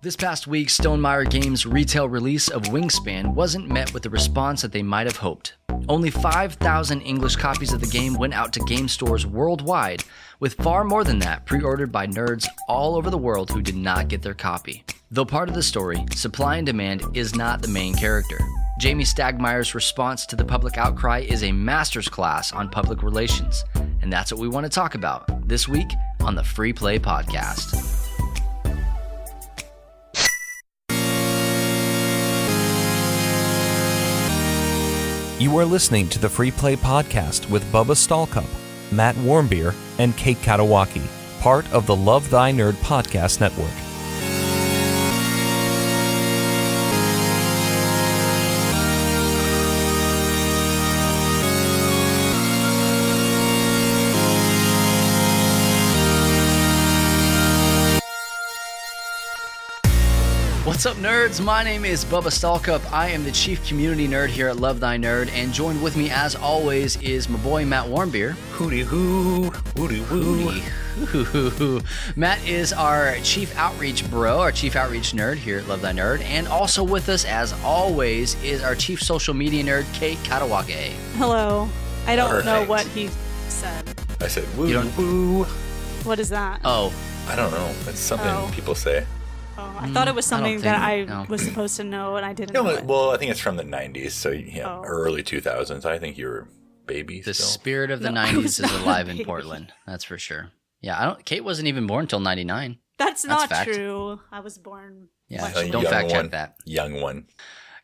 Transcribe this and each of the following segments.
This past week, Stonemaier Games' retail release of Wingspan wasn't met with the response that they might have hoped. Only 5,000 English copies of the game went out to game stores worldwide, with far more than that pre-ordered by nerds all over the world who did not get their copy. Though part of the story, supply and demand is not the main character. Jamie Stagmaier's response to the public outcry is a master's class on public relations, and that's what we want to talk about this week on the Free Play Podcast. You are listening to the Free Play Podcast with Bubba Stallcup, Matt Warmbier, and Kate Katawaki, part of the Love Thy Nerd podcast network. What's up, nerds? My name is Bubba Stallcup. I am the Chief Community Nerd here at Love Thy Nerd, and joined with me, as always, is my boy Matt Warmbier. Hooty hoo, hooty woo. Matt is our Chief Outreach Bro, our Chief Outreach Nerd here at Love Thy Nerd, and also with us, as always, is our Chief Social Media Nerd, Kate Katawaki. Hello. I don't know what he said. I said woo woo. What is that? Oh. I don't know. It's something people say. Oh, I thought it was something that I was supposed to know, and I didn't know it. Well, I think it's from the 90s, so early 2000s. I think you're baby The still. spirit of the 90s is alive in Portland. That's for sure. Yeah, Kate wasn't even born until 99. That's not fact. True. I was born. Yeah, A don't young fact one. check that. Young one.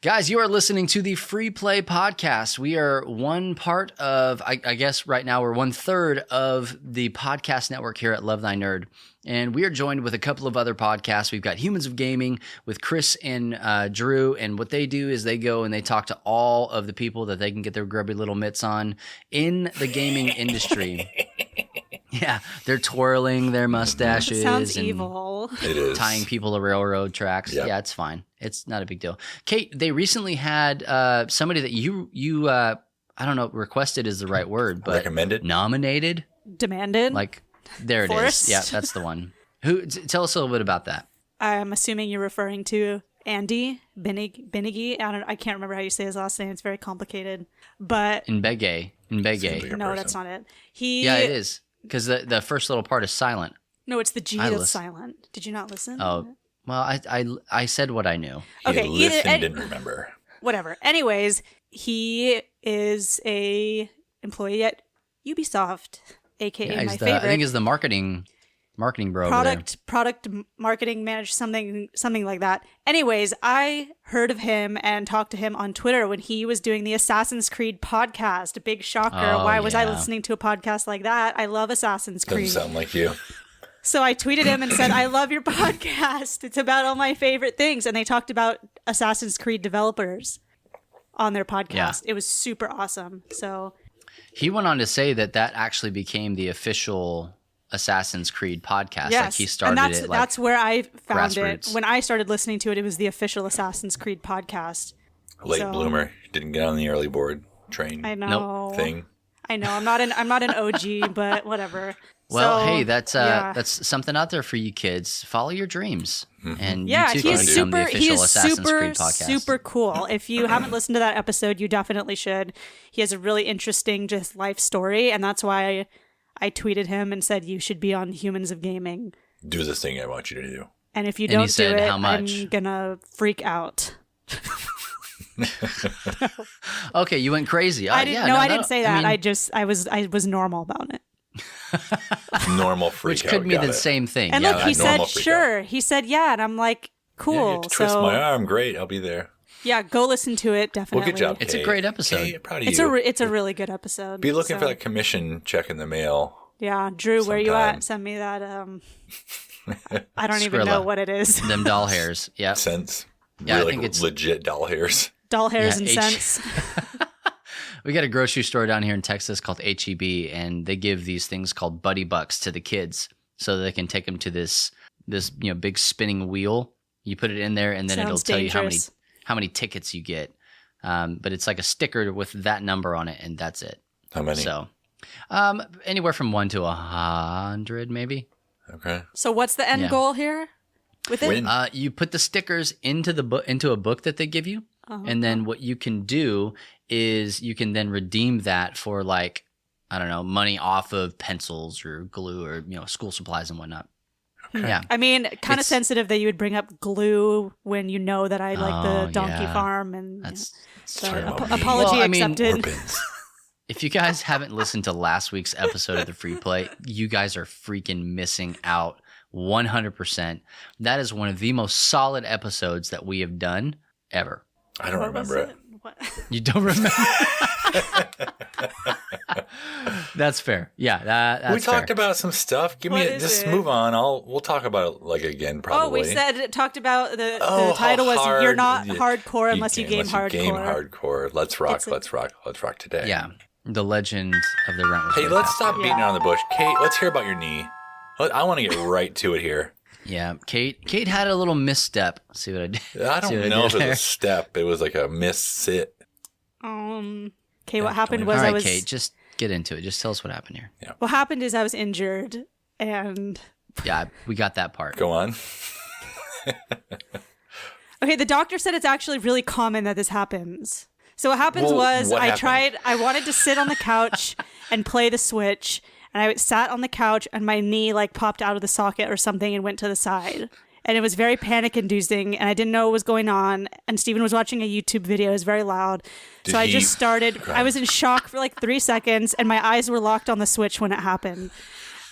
Guys, you are listening to the Free Play Podcast. We are one part of, I guess right now we're 1/3 of the podcast network here at Love Thy Nerd. And we are joined with a couple of other podcasts. We've got Humans of Gaming with Chris and Drew. And what they do is they go and they talk to all of the people that they can get their grubby little mitts on in the gaming industry. Yeah, they're twirling their mustaches. It sounds and evil. It is. tying people to railroad tracks. Yep. Yeah, it's fine. It's not a big deal. Kate, they recently had somebody that you I don't know, requested is the right word, but Recommended? nominated. Demanded. Like, there it Forced? is. Yeah, that's the one. Tell us a little bit about that. I'm assuming you're referring to Andy Benigi. I can't remember how you say his last name. It's very complicated. But Mbege. Seems like a no, person. that's not it. Yeah, it is. Because the first little part is silent. No, it's the G I that's listen. silent. Did you not listen? Oh, well, I said what I knew. Okay, He listened, didn't remember. Whatever. Anyways, he is a employee at Ubisoft, aka Yeah, my I favorite. think he's the marketing bro over there. product marketing manager, something like that. Anyways, I heard of him and talked to him on Twitter when he was doing the Assassin's Creed podcast. Big shocker. Oh, Why was I yeah. listening to a podcast like that? I love Assassin's Doesn't Creed. sound like you. So I tweeted him and said, I love your podcast. It's about all my favorite things. And they talked about Assassin's Creed developers on their podcast. Yeah. It was super awesome. So He went on to say that actually became the official Assassin's Creed podcast. yes, Like he started and it. that's where I found grassroots. it. When I started listening to it, it was the official Assassin's Creed podcast. Late So- bloomer. Didn't get on the early board train I know. thing. I know. I'm not an OG, but whatever. Well, So, hey, that's yeah. that's something out there for you kids. Follow your dreams, and Yeah, you too he can is become the super. He official is Assassin's super, Creed podcast. super cool. If you haven't listened to that episode, you definitely should. He has a really interesting just life story, and that's why I tweeted him and said you should be on Humans of Gaming. Do this thing I want you to do. And if you And he don't do said, it, "How much?" I'm gonna freak out. Okay, you went crazy. I didn't. I didn't say that. I was normal about it. Normal freak which out. could be got the it. same thing. And yeah, look, he normal said freak sure. He said yeah, and I'm like Yeah, cool. you get to twist so my arm. Great. I'll be there. yeah, go listen to it. Definitely. Well, good job. It's a Kate. great episode. Kate, proud of It's you. it's a really good episode. Be looking so. for that commission check in the mail. Yeah, Drew, where you sometime. at? Send me that. I don't even know Skrilla. what it is. Them doll hairs. Yeah. Cents. Yeah, I Really think it's- legit doll hairs. Doll hairs Yeah, and cents. We got a grocery store down here in Texas called HEB, and they give these things called Buddy Bucks to the kids so that they can take them to this big spinning wheel. You put it in there, and then it'll Sounds tell dangerous. you how many tickets you get. But it's like a sticker with that number on it, and that's it. How many? So, anywhere from 1 to 100, maybe. Okay. So what's the end Yeah. goal here? with it? You put the stickers into a book that they give you, and then what you can do is you can then redeem that for like, I don't know, money off of pencils or glue or school supplies and whatnot. Okay. Yeah, I mean, kind of sensitive that you would bring up glue when you know that I like the donkey yeah. farm, and That's apology Well, I mean, accepted. if you guys haven't listened to last week's episode of the Free Play, you guys are freaking missing out 100%. That is one of the most solid episodes that we have done ever. I don't remember it. What? You don't remember? That's fair. Yeah, that's we talked fair. about some stuff. Give me What it. is Just it? move on. We'll talk about it like again probably. Oh, we talked about the how title was hard- "You're not hardcore unless you game hardcore." Game hardcore. Let's rock. It's a- Let's rock. Let's rock today. Yeah, the legend of the rent. Hey, let's stop beating around the bush. Kate, let's hear about your knee. I want to get right to it here. Yeah, Kate had a little misstep. See what I did? I don't know if it was a step. It was like a miss sit. Okay, what happened was All right, I was. Kate, just get into it. Just tell us what happened here. What happened is I was injured, and Yeah, we got that part. Go on. okay, the doctor said it's actually really common that this happens. So what happens Well, was what I happened? wanted to sit on the couch and play the Switch, and I sat on the couch and my knee like popped out of the socket or something and went to the side. And it was very panic inducing, and I didn't know what was going on. And Steven was watching a YouTube video. It was very loud. Did So I he just started. cry? I was in shock for like 3 seconds, and my eyes were locked on the Switch when it happened.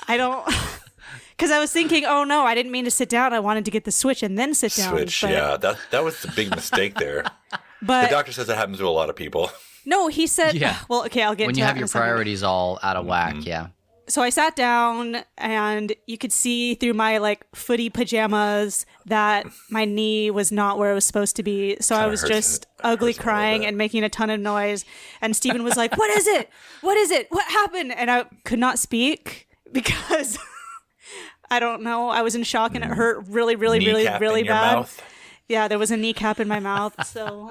Because I was thinking, oh no, I didn't mean to sit down. I wanted to get the Switch and then sit down. Switch. But, Yeah, that was the big mistake there. The But doctor says that happens to a lot of people. no, he said, Yeah. well, okay, I'll get When into you that have in your a second. priorities all out of whack, yeah. So I sat down, and you could see through my like footy pajamas that my knee was not where it was supposed to be. So I was hurts just it. ugly Hurts a little crying bit. and making a ton of noise. And Steven was like, "What is it? What is it? What happened?" And I could not speak because I don't know. I was in shock, and it hurt really, really, really, Kneecap really in your bad. mouth. Yeah, there was a kneecap in my mouth. So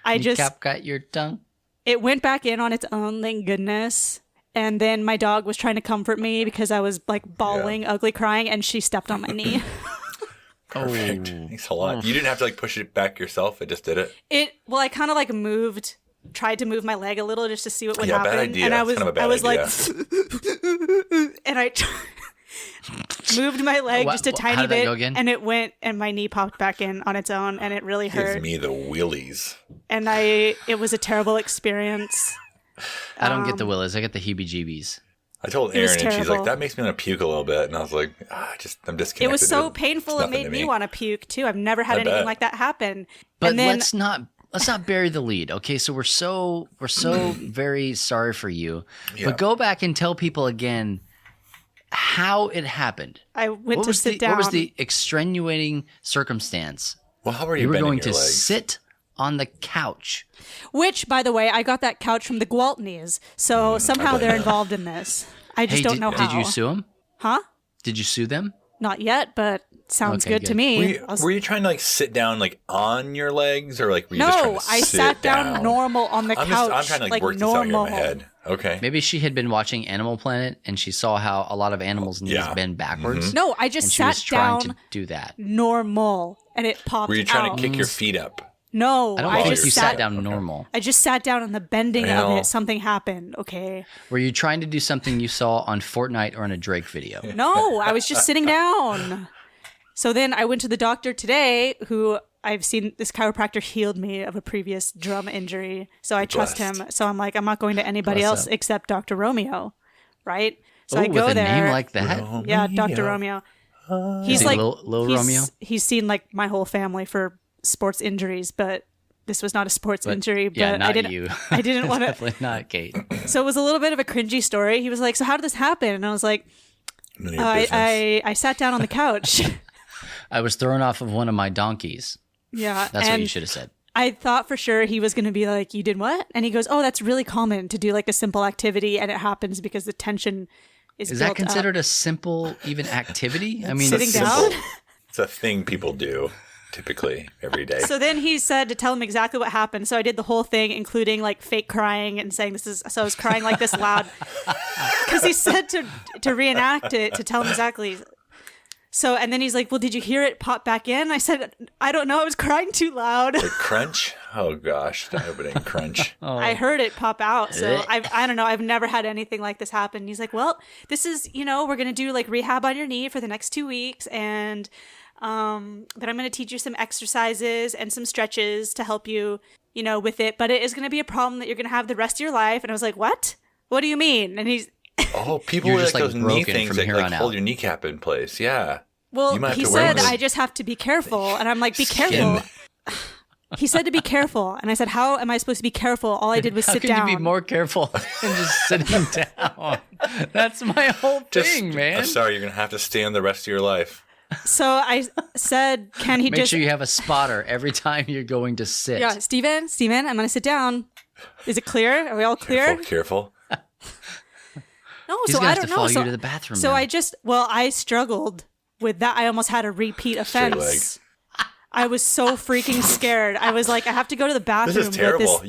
I just Cap got your tongue. it went back in on its own, thank goodness. And then my dog was trying to comfort me because I was like bawling, ugly crying, and she stepped on my knee. Perfect. Thanks a lot. You didn't have to like push it back yourself. It just did it. Well, I kind of like tried to move my leg a little just to see what would Yeah, happen. bad idea. And I It's was, kind of a bad I was idea. like, and I moved my leg just a How tiny did that bit, go again? and it went, and my knee popped back in on its own, and it really Gives hurt. me the willies. And it was a terrible experience. I don't get the willies. I get the heebie-jeebies. I told It was Erin, and she's terrible. like, "That makes me want to puke a little bit," and I was like, "I'm disconnected." It was so It's painful. It nothing made to me want to puke too. I've never had I anything bet. like that happen. But and then let's not bury the lead. Okay, so we're so very sorry for you. Yeah. But go back and tell people again how it happened. I went to sit down. What was the extenuating circumstance? Well, how are you? You were bending going your to legs? sit on the couch. Which, by the way, I got that couch from the Gwaltneys. So somehow they're involved in this. I just don't know how. Did you sue them? Huh? Did you sue them? Not yet, but sounds Okay, good to good. me. Were you trying to like sit down like on your legs, or like were you just trying No, to I sit sat down normal on the couch. I'm trying to like work normal. this out here in my head. Okay. Maybe she had been watching Animal Planet and she saw how a lot of animals' knees Yeah. bend backwards. No, I just and she sat was trying down to do that. normal, and it popped Were you trying out. to kick your feet up? No, I don't I think just you sat sat down normal. I just sat down, and the bending I of know. it, something happened. Okay. Were you trying to do something you saw on Fortnite or in a Drake video? No, I was just sitting down. So then I went to the doctor today, who I've seen this chiropractor healed me of a previous drum injury. So I trust him. So I'm like, I'm not going to anybody Bless else up. except Dr. Romeo. Right? So Ooh, I go with a there. name like that? Yeah, Dr. Romeo. He's Is he like Lil he's, Romeo? He's seen like my whole family for sports injuries, but this was not a sports injury. But Yeah, not I didn't. you. I didn't want to. Definitely not Kate. So it was a little bit of a cringy story. He was like, "So how did this happen?" And I was like, None of your business. I sat down on the couch." I was thrown off of one of my donkeys. Yeah, That's and what you should have said. I thought for sure he was going to be like, "You did what?" And he goes, "Oh, that's really common to do like a simple activity, and it happens because the tension is Is built that considered up." a simple even activity? I mean, Sitting Simple. down? It's a thing people do typically every day. So then he said to tell him exactly what happened. So I did the whole thing, including like fake crying and saying this is. So I was crying like this loud because he said to reenact it to tell him exactly. So, and then he's like, well, did you hear it pop back in? I said, I don't know. I was crying too loud. Like crunch? Oh, gosh. I hope it ain't crunch. I heard it pop out. So I don't know. I've never had anything like this happen. He's like, well, this is, we're going to do like rehab on your knee for the next 2 weeks. And, but I'm going to teach you some exercises and some stretches to help you, with it. But it is going to be a problem that you're going to have the rest of your life. And I was like, what? What do you mean? And he's... Oh, people with like those knee things that like hold your kneecap in place. Yeah. Well, he said, I just have to be careful. And I'm like, be careful. He said to be careful. And I said, how am I supposed to be careful? All I did was sit down. How can you be more careful than just sitting down? That's my whole thing, man. I'm sorry, you're going to have to stand the rest of your life. So I said, can he Make sure you have a spotter every time you're going to sit. Yeah, Steven, I'm going to sit down. Is it clear? Are we all clear? Careful. No, He's so gonna I have don't to know. follow you to the bathroom. So now. I struggled with that. I almost had a repeat offense. I was so freaking scared. I was like, I have to go to the bathroom. This is terrible.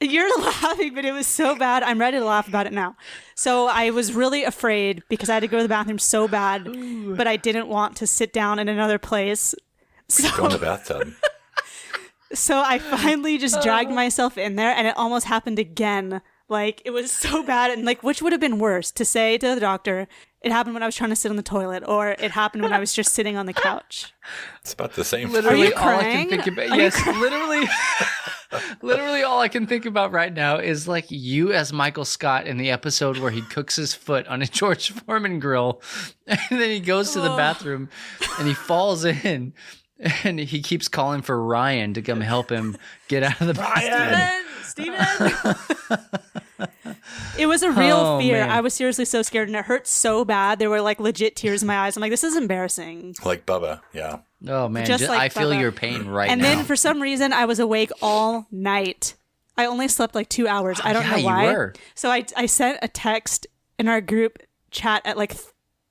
You're laughing, but it was so bad. I'm ready to laugh about it now. So I was really afraid because I had to go to the bathroom so bad, but I didn't want to sit down in another place. So go in the bathtub. So I finally just dragged myself in there, and it almost happened again. Like, it was so bad. And like, which would have been worse, to say to the doctor, it happened when I was trying to sit on the toilet, or it happened when I was just sitting on the couch? It's about the same. Literally, all I can think about. Yes, literally, all I can think about right now is like you as Michael Scott in the episode where he cooks his foot on a George Foreman grill, and then he goes to the bathroom, and he falls in. And he keeps calling for Ryan to come help him get out of the bathroom. Steven! It was a real fear. Man. I was seriously so scared, and it hurt so bad. There were like legit tears in my eyes. I'm like, this is embarrassing. Like Bubba, yeah. Oh, man. Just like I feel Bubba. your pain right now. And then for some reason, I was awake all night. I only slept like 2 hours. I don't know why. You were. So I sent a text in our group chat at like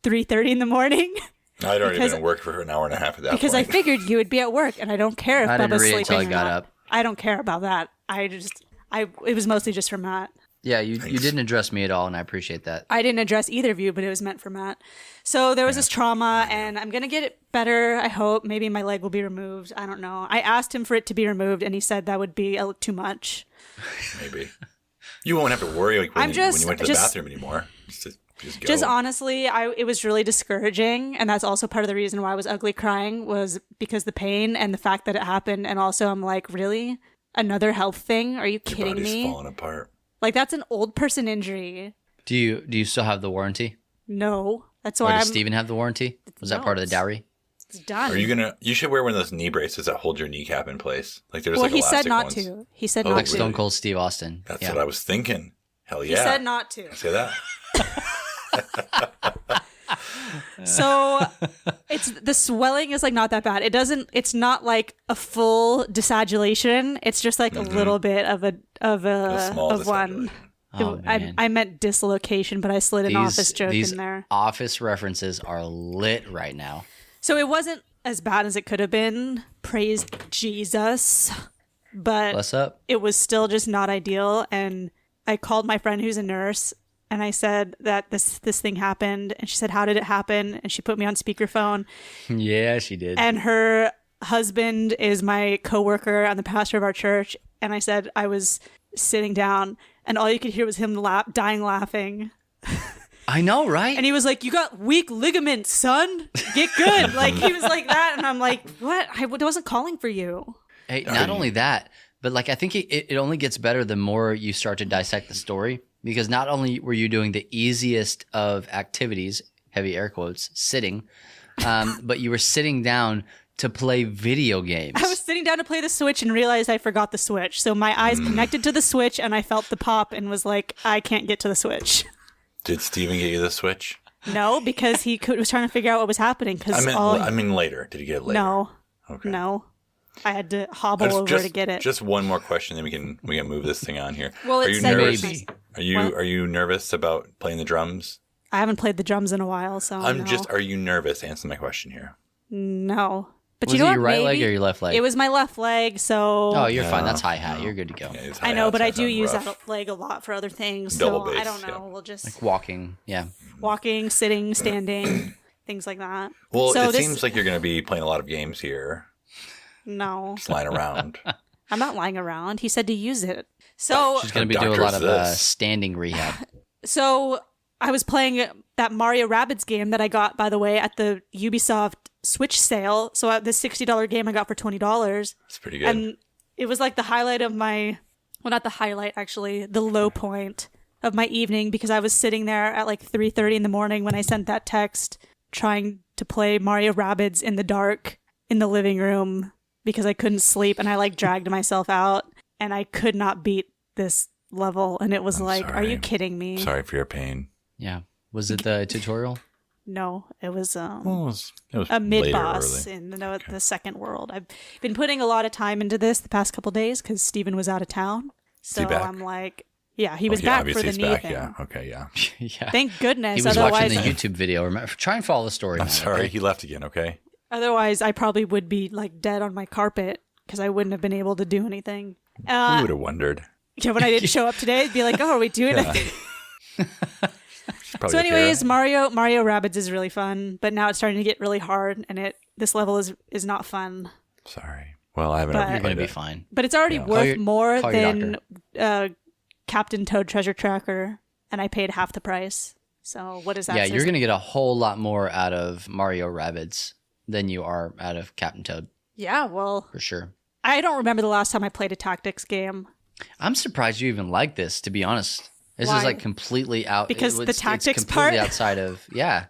3:30 in the morning. I'd already been at work for an hour and a half at that because point. I figured you would be at work, and I don't care if I didn't Bubba's read it sleeping until I or got not. up. I don't care about that. It was mostly just for Matt. Yeah, you didn't address me at all, and I appreciate that. I didn't address either of you, but it was meant for Matt. So there was this trauma, and I'm going to get it better, I hope. Maybe my leg will be removed. I don't know. I asked him for it to be removed, and he said that would be too much. Maybe. You won't have to worry like when you went to the bathroom anymore. Just go. Just honestly, it was really discouraging, and that's also part of the reason why I was ugly crying, was because the pain and the fact that it happened. And also I'm like, really? Another health thing? Are you kidding Your body's me? falling apart. Like, that's an old person injury. Do you still have the warranty? No. That's Or why does Steven have the warranty? Was that part of the dowry? It's done. Are you you should wear one of those knee braces that hold your kneecap in place. Like there's like he elastic said not ones. to. He said Oh, not Like to. Stone Cold Steve Austin. That's what I was thinking. Hell yeah. He said not to. Say that. So it's the swelling is like not that bad. It's not like a full disagulation. It's just like a little bit of one. Oh, man. I meant dislocation, but I slid an office joke in there. Office references are lit right now. So it wasn't as bad as it could have been. Praise Jesus. But What's up? it was still just not ideal. And I called my friend who's a nurse, and I said that this thing happened. And she said, how did it happen? And she put me on speakerphone. Yeah, she did. And her husband is my coworker and the pastor of our church. And I said I was sitting down, and all you could hear was him dying laughing. I know, right? And he was like, you got weak ligaments, son. Get good. Like, he was like that. And I'm like, what? I wasn't calling for you. Hey, not only that, but like I think it only gets better the more you start to dissect the story, because not only were you doing the easiest of activities, heavy air quotes, sitting, but you were sitting down to play video games. I was sitting down to play the Switch and realized I forgot the Switch. So my eyes connected to the Switch, and I felt the pop and was like, I can't get to the Switch. Did Steven get you the Switch? No, because he was trying to figure out what was happening. I mean later. Did he get it later? No. Okay. No. I had to hobble over to get it. Just one more question, then we can move this thing on here. Well, are it you said nervous? maybe. Are you nervous about playing the drums? I haven't played the drums in a while, so Are you nervous? Answer my question here. No. But Was you know it what? your right Maybe leg or your left leg? It was my left leg, so... Oh, you're fine. That's high hat. You're good to go. Yeah, it's I high know, out, but so I it's do not use rough. that leg a lot for other things, Double so I base, don't know. yeah. We'll just... Like walking. Yeah. Walking, sitting, standing, things like that. Well, so it seems like you're going to be playing a lot of games here. No. Just lying around. I'm not lying around. He said to use it. So... She's going to be doing a lot of standing rehab. So I was playing that Mario Rabbids game that I got, by the way, at the Ubisoft Switch sale. So at this $60 game I got for $20. It's pretty good. And it was like the highlight of my, well, not the highlight, actually, the low point of my evening, because I was sitting there at like 3:30 in the morning when I sent that text trying to play Mario Rabbids in the dark in the living room because I couldn't sleep, and I like dragged myself out, and I could not beat this level, and it was I'm are sorry. you kidding me? Sorry for your pain. Yeah. Was it the tutorial? No, it was Well, it was a mid later, boss early. in the second world. I've been putting a lot of time into this the past couple days because Steven was out of town. So he back? I'm like, yeah, he was Yeah, back obviously for the he's knee back. thing. Yeah. Okay. Yeah. Yeah. Thank goodness. He was Otherwise, watching the YouTube video. Remember, try and follow the story. I'm man, sorry. okay? He left again. Okay. otherwise, I probably would be like dead on my carpet because I wouldn't have been able to do anything. We would have wondered. Yeah, when I didn't show up today, I'd be like, oh, are we doing anything? Probably So up here. anyways, Mario Rabbids is really fun, but now it's starting to get really hard, and this level is not fun. Sorry. Well, I haven't But- ever You're going played to be it. fine. But it's already Yeah. worth more call your than Captain Toad Treasure Tracker, and I paid half the price. So what is that? Yeah, So you're going to get a whole lot more out of Mario Rabbids than you are out of Captain Toad, Yeah, well, for sure. I don't remember the last time I played a tactics game. I'm surprised you even like this, to be honest. This Why? is like completely out. Because the it's tactics completely part? outside of, yeah.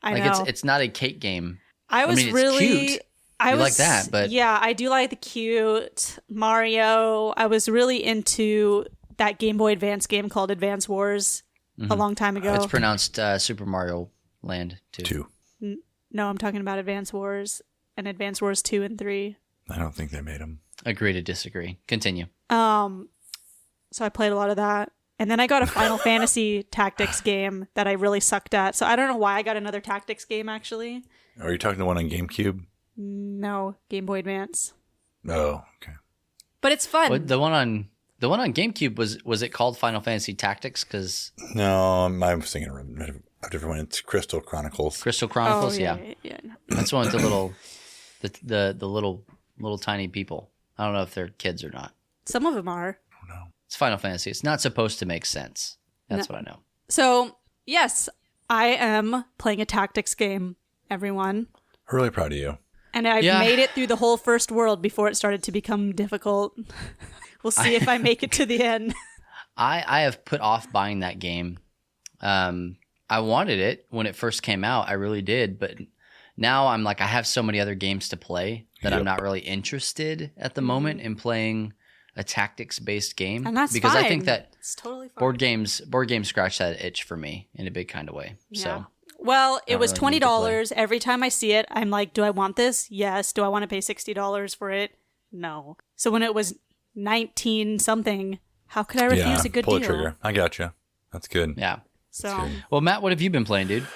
I Like know. it's not a cake game. I was mean, it's really cute. I You was like that, but- yeah, I do like the cute Mario. I was really into that Game Boy Advance game called Advance Wars a long time ago. It's pronounced Super Mario Land, too. 2. No, I'm talking about Advance Wars and Advance Wars 2 and 3. I don't think they made them. Agree to disagree. Continue. So I played a lot of that. And then I got a Final Fantasy tactics game that I really sucked at. So I don't know why I got another tactics game actually. Are you talking the one on GameCube? No, Game Boy Advance. Oh, okay. But it's fun. What, the one on GameCube, was it called Final Fantasy Tactics? Because No, I was thinking of a different one. It's Crystal Chronicles. Crystal Chronicles, oh, yeah. yeah. That's the one with the little, the little tiny people. I don't know if they're kids or not. Some of them are. It's Final Fantasy. It's not supposed to make sense. That's what I know. So, yes, I am playing a tactics game, everyone. Really proud of you. And I've Yeah. made it through the whole first world before it started to become difficult. We'll see if I make it to the end. I have put off buying that game. I wanted it when it first came out. I really did. But now I'm like, I have so many other games to play that I'm not really interested at the moment in playing a tactics-based game. And that's because fine. I think that It's totally fine. board games scratch that itch for me in a big kind of way. So Well, it don't was really need to $20. Every time I see it, I'm like, do I want this? Yes. Do I want to pay $60 for it? No. So when it was 19 something, how could I refuse a good pull deal? the trigger. I got you. That's good. yeah. So Well, Matt, what have you been playing, dude?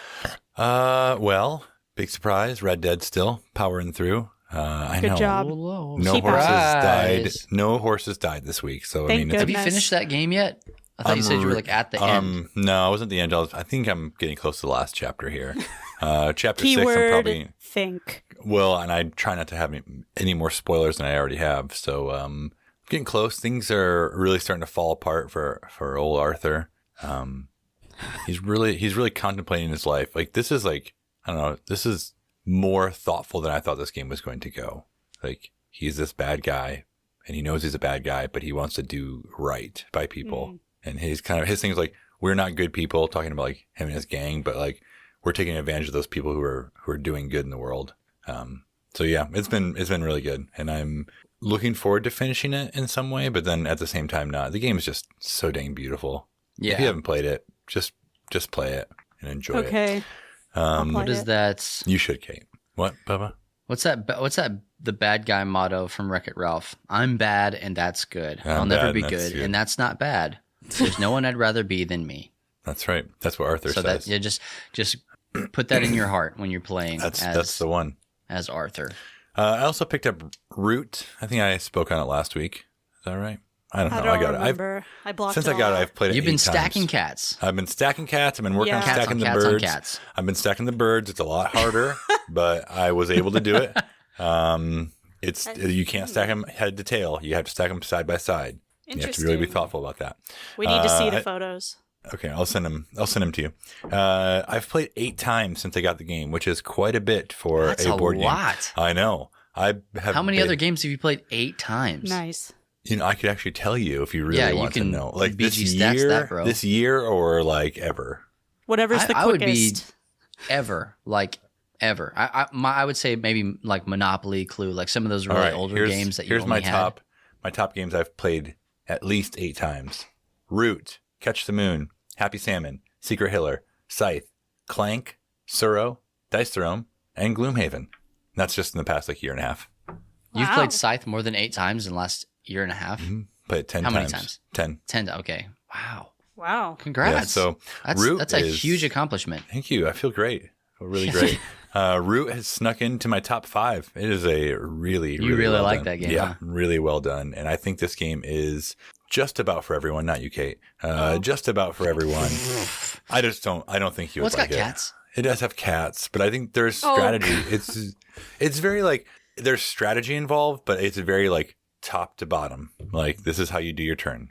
Well, big surprise. Red Dead still powering through. I good know. job. Whoa, No Keep horses surprise. died. No horses died this week. So Thank I mean, it's Have you Goodness. finished that game yet? I thought you said you were like at the end. No, I wasn't at the end. I think I'm getting close to the last chapter here. Chapter 6, I'm keyword probably think. well, and I try not to have any more spoilers than I already have. So getting close. Things are really starting to fall apart for old Arthur. He's really contemplating his life. Like this is like I don't know. This is more thoughtful than I thought this game was going to go. Like he's this bad guy, and he knows he's a bad guy, but he wants to do right by people. And his thing is like we're not good people. Talking about like him and his gang, but like we're taking advantage of those people who are doing good in the world. So yeah, it's been really good, and I'm looking forward to finishing it in some way. But then at the same time, not. The game is just so dang beautiful. Yeah. If you haven't played it, just play it and enjoy it. Okay. I'll play What is it. that? You should, Kate. What, Bubba? What's that? The bad guy motto from Wreck-It Ralph. I'm bad and that's good. I'm I'll never bad be and that's good, good. and that's not bad. There's no one I'd rather be than me. That's right. That's what Arthur So says. that just put that in your heart when you're playing that's as the one. as Arthur. I also picked up Root. I think I spoke on it last week. Is that right? I don't know. I got remember. I blocked Since it I got all it, I've played it. You've been 8 stacking times. cats. I've been stacking cats. I've been working on Cats stacking the cats on birds. cats. I've been stacking the birds. It's a lot harder, but I was able to do it. You can't stack them head to tail. You have to stack them side by side. You have to really be thoughtful about that. We need to see the photos. Okay, I'll send them to you. I've played 8 times since I got the game, which is quite a bit for That's a board game. lot. I know. I have. How many other games have you played 8 times? Nice. I could actually tell you if you really want to know. Like BG this stats year, that, bro. this year, or like ever. Whatever's the I would quickest. be ever. I would say maybe like Monopoly, Clue, like some of those really older games that you here's only had. my top games I've played at least 8 times. Root, Catch the Moon, Happy Salmon, Secret Hiller, Scythe, Clank, Suro, Dice Throne, and Gloomhaven. That's just in the past year and a half. You've Wow. played Scythe more than 8 times in the last year and a half. Played 10 How times. many times? 10. 10. Okay. Wow. Wow. Congrats. Yeah, so that's a is- huge accomplishment. Thank you. I feel great. I feel really great. Root has snuck into my top 5. It is a really, You really well like done. that game, Yeah, huh? really well done. And I think this game is just about for everyone. Not you, Kate. Just about for everyone. I don't think you Well, would it's like got it. cats. It does have cats, but I think there's strategy. It's very there's strategy involved, but it's very top to bottom. Like this is how you do your turn.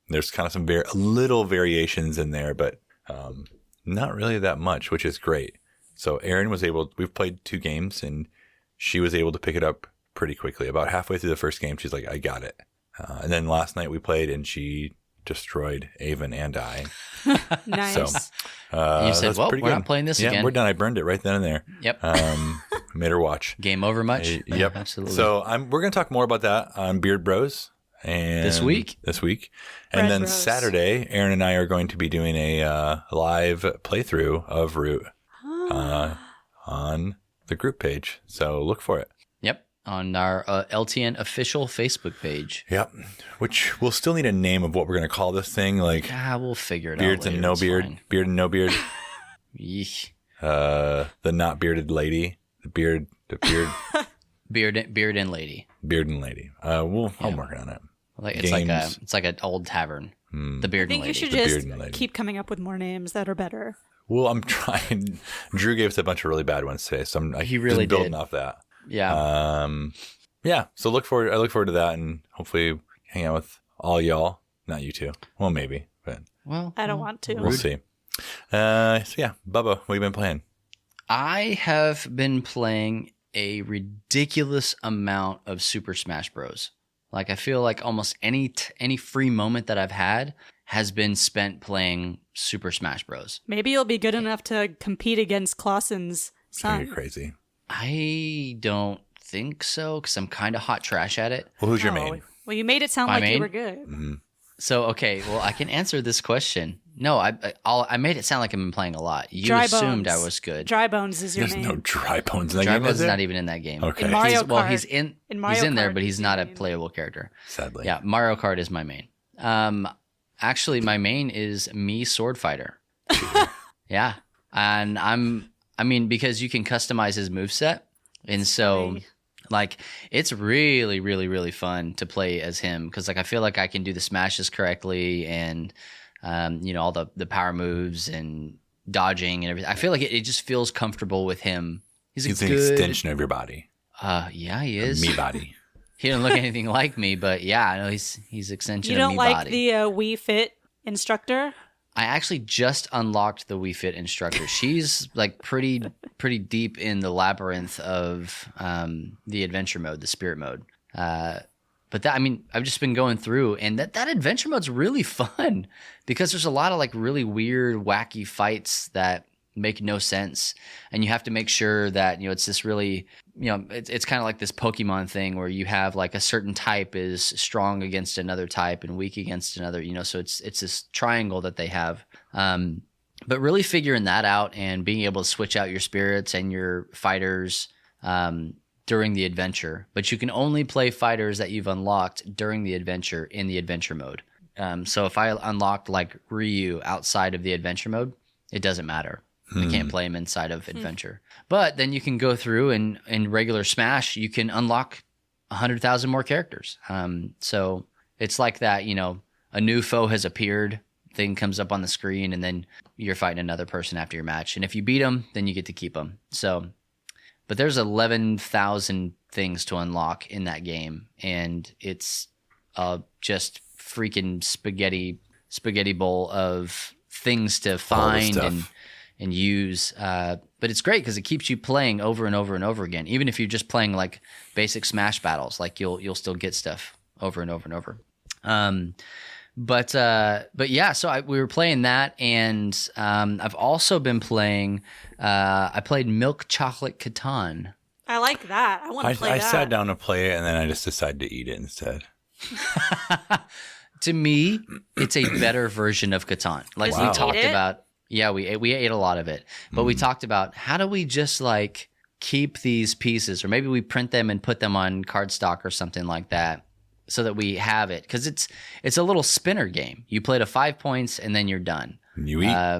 There's kind of some little variations in there, but not really that much, which is great. So Erin we've played 2 games and she was able to pick it up pretty quickly. About halfway through the first game, she's like, I got it. And then last night we played and she destroyed Avon and I. Nice. So, You said, that's well, pretty we're good. not playing this Yeah, again. we're done. I burned it right then and there. Yep. Made her watch. Game over much? Yep. Absolutely. So we're going to talk more about that on Beard Bros. And This week? And Bread then Bros. Saturday, Aaron and I are going to be doing a live playthrough of Root on the group page. So look for it. Yep. On our LTN official Facebook page. Yep. Which we'll still need a name of what we're going to call this thing. Like We'll figure it beards out. and no beard. Beard and no beard. Yeesh. The not bearded lady. The beard. Beard and lady. Beard and lady. I'm working on it. It's like an old tavern. The Beard I and think you Lady. should Beard just and Lady. keep coming up with more names that are better. Well, I'm trying. Drew gave us a bunch of really bad ones today, so He really just building did. off that. Yeah. Yeah. So I look forward to that, and hopefully hang out with all y'all. Not you two. Well, maybe, but Well, I don't want to. we'll see. So yeah, Bubba, what have you been playing? I have been playing a ridiculous amount of Super Smash Bros. Like I feel like almost any free moment that I've had has been spent playing Super Smash Bros. Maybe you'll be good enough to compete against Clausen's son. You're crazy. I don't think so because I'm kind of hot trash at it. Well, who's your Oh, main? well, you made it sound My like you main? were good. So okay, well I can answer this question. No, I made it sound like I've been playing a lot. You Dry assumed Bones. I was good. Dry Bones is your There's name. no dry bones in that Dry game, Bones is is there? not even in that game. Okay. In Mario Kart. He's in. In Mario he's in there, Kart, but he's he's not a main. playable character. Sadly. Yeah, Mario Kart is my main. Actually, my main is me Sword Fighter. Yeah, and I mean, because you can customize his moveset, and so Funny. like it's really, really, really fun to play as him because like I feel like I can do the smashes correctly and all the power moves and dodging and everything. I feel like it just feels comfortable with him. He's an good extension of your body. Yeah, he is. Me body. He doesn't look anything like me, but yeah, I know he's extension You of don't me like body. the Wii Fit instructor? I actually just unlocked the Wii Fit instructor. She's like pretty deep in the labyrinth of the adventure mode, the spirit mode. But that, I mean, I've just been going through, and that adventure mode's really fun because there's a lot of like really weird, wacky fights that make no sense, and you have to make sure that it's this really it's kind of like this Pokemon thing where you have like a certain type is strong against another type and weak against another, so it's this triangle that they have. But really figuring that out and being able to switch out your spirits and your fighters during the adventure, but you can only play fighters that you've unlocked during the adventure in the adventure mode. So if I unlocked like Ryu outside of the adventure mode, it doesn't matter. I can't play him inside of Adventure. But then you can go through and in regular Smash, you can unlock 100,000 more characters. So it's like that, a new foe has appeared, thing comes up on the screen, and then you're fighting another person after your match. And if you beat them, then you get to keep them. So, but there's 11,000 things to unlock in that game, and it's just freaking spaghetti bowl of things to find and use. But it's great because it keeps you playing over and over and over again. Even if you're just playing like basic Smash battles, like you'll still get stuff over and over and over. But yeah, so we were playing that, and I've also been playing. I played Milk Chocolate Catan. I like that. I want to play that. I sat down to play it, and then I just decided to eat it instead. To me, it's a better version of Catan. Like we talked about. Yeah, we ate a lot of it, but we talked about how do we just like keep these pieces, or maybe we print them and put them on cardstock or something like that, so that we have it, because it's a little spinner game. You play to 5 points and then you're done. You eat.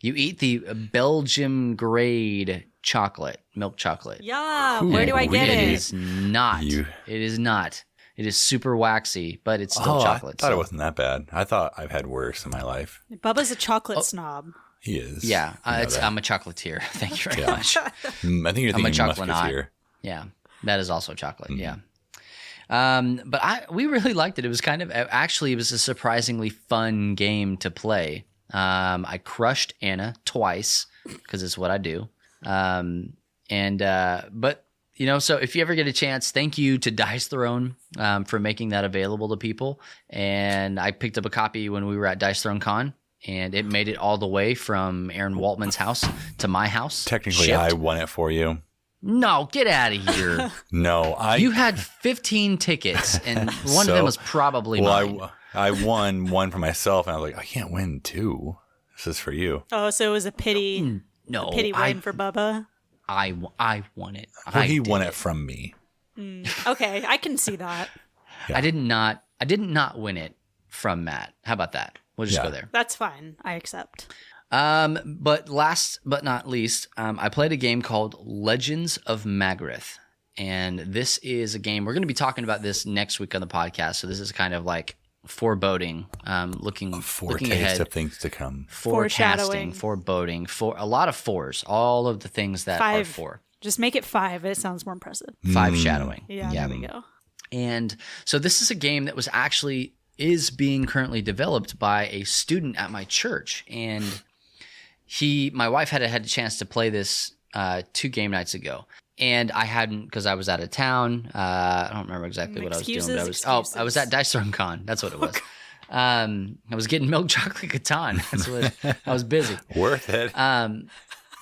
You eat the Belgium grade chocolate, milk chocolate. Yeah, where do I get it? It is not. It is not. It is super waxy, but it's still chocolate. I thought it wasn't that bad. I thought I've had worse in my life. Bubba's a chocolate snob. He is. Yeah, I'm a chocolatier. Thank you very much. I think you're thinking Musketeer. Yeah, that is also chocolate. Yeah. But we really liked it. It was it was a surprisingly fun game to play. I crushed Anna twice because it's what I do. So if you ever get a chance, thank you to Dice Throne for making that available to people. And I picked up a copy when we were at Dice Throne Con, and it made it all the way from Aaron Waltman's house to my house. Technically, shipped. I won it for you. No, get out of here. No, You had 15 tickets, and one of them was probably mine. I won one for myself, and I was like, I can't win two. This is for you. Oh, so it was a pity. No, a pity win for Bubba. I won it. Well, he won it from me. Okay, I can see that. Yeah. I did not win it from Matt. How about that? We'll just go there. That's fine. I accept. But last but not least, I played a game called Legends of Magrath. And this is a game, we're going to be talking about this next week on the podcast. So this is kind of like foreboding, looking ahead of things to come. Forecasting, foreboding, a lot of fours, all of the things that are four. Just make it 5. It sounds more impressive. 5 shadowing. Yeah, there we go. And so this is a game that is being currently developed by a student at my church. And my wife had a chance to play this 2 game nights ago. And I hadn't, because I was out of town. I don't remember exactly what I was doing. But I was at Dice Throne Con. That's what it was. I was getting milk chocolate Catan. That's what I was busy. Worth it.